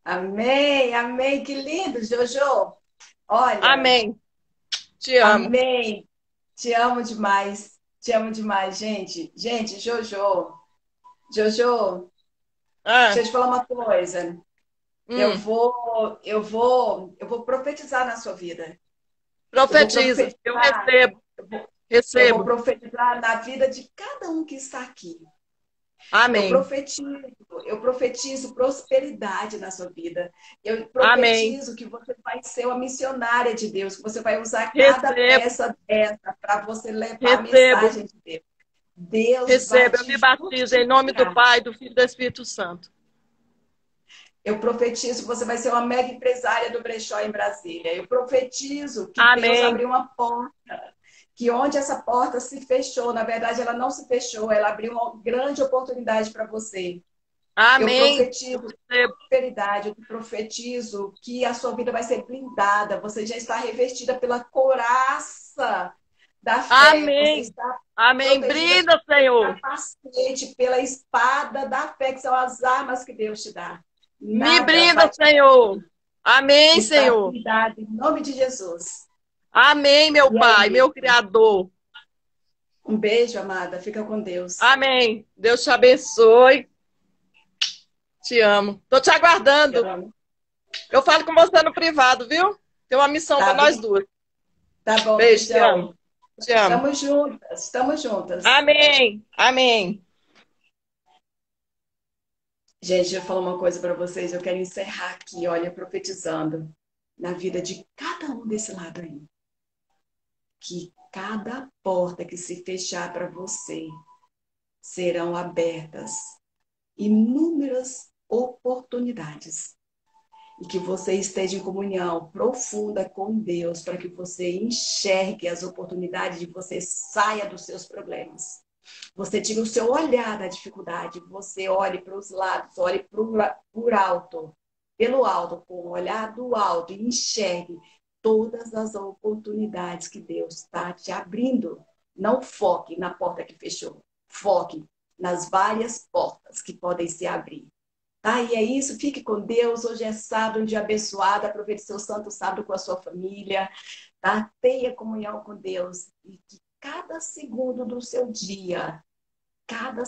Amém, amém. Que lindo, Jojo. Olha. Amém. Te amo. Amém. Te amo demais. Te amo demais, gente. Gente, Jojo. Jojo, deixa eu te falar uma coisa. Eu vou profetizar na sua vida. Profetiza. Eu recebo. Eu vou profetizar na vida de cada um que está aqui. Amém. Eu profetizo prosperidade na sua vida. Eu profetizo que você vai ser uma missionária de Deus, que você vai usar cada peça dessa para você levar a mensagem de Deus. Deus receba, eu me batizo em nome do Pai, do Filho e do Espírito Santo. Eu profetizo que você vai ser uma mega empresária do brechó em Brasília. Eu profetizo que Amém. Deus abriu uma porta. Que onde essa porta se fechou, na verdade ela não se fechou, ela abriu uma grande oportunidade para você. Amém. Eu profetizo prosperidade, eu profetizo que a sua vida vai ser blindada, você já está revestida pela couraça da fé. Amém. Você está Amém. Brinda, Senhor. Capacete pela espada da fé, que são as armas que Deus te dá. Me brinda, Senhor. Amém, Senhor. Blindada, em nome de Jesus. Amém, meu Pai, meu Criador. Um beijo, amada. Fica com Deus. Amém. Deus te abençoe. Te amo. Tô te aguardando. Eu falo com você no privado, viu? Tem uma missão para nós duas. Tá bom. Beijo, te amo. Te amo. Estamos juntas. Estamos juntas. Amém. Amém. Gente, eu vou falar uma coisa para vocês. Eu quero encerrar aqui, olha, profetizando na vida de cada um desse lado aí. Que cada porta que se fechar para você serão abertas inúmeras oportunidades. E que você esteja em comunhão profunda com Deus para que você enxergue as oportunidades e você saia dos seus problemas. Você tire o seu olhar da dificuldade, você olhe para os lados, olhe por alto, pelo alto, com o olhar do alto e enxergue todas as oportunidades que Deus está te abrindo. Não foque na porta que fechou. Foque nas várias portas que podem se abrir. Tá? E é isso. Fique com Deus. Hoje é sábado, um dia abençoado. Aproveite seu santo sábado com a sua família. Tá? Tenha comunhão com Deus. E que cada segundo do seu dia, cada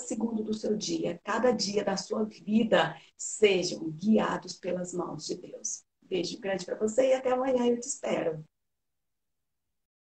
dia da sua vida, sejam guiados pelas mãos de Deus. Beijo grande para você e até amanhã. Eu te espero.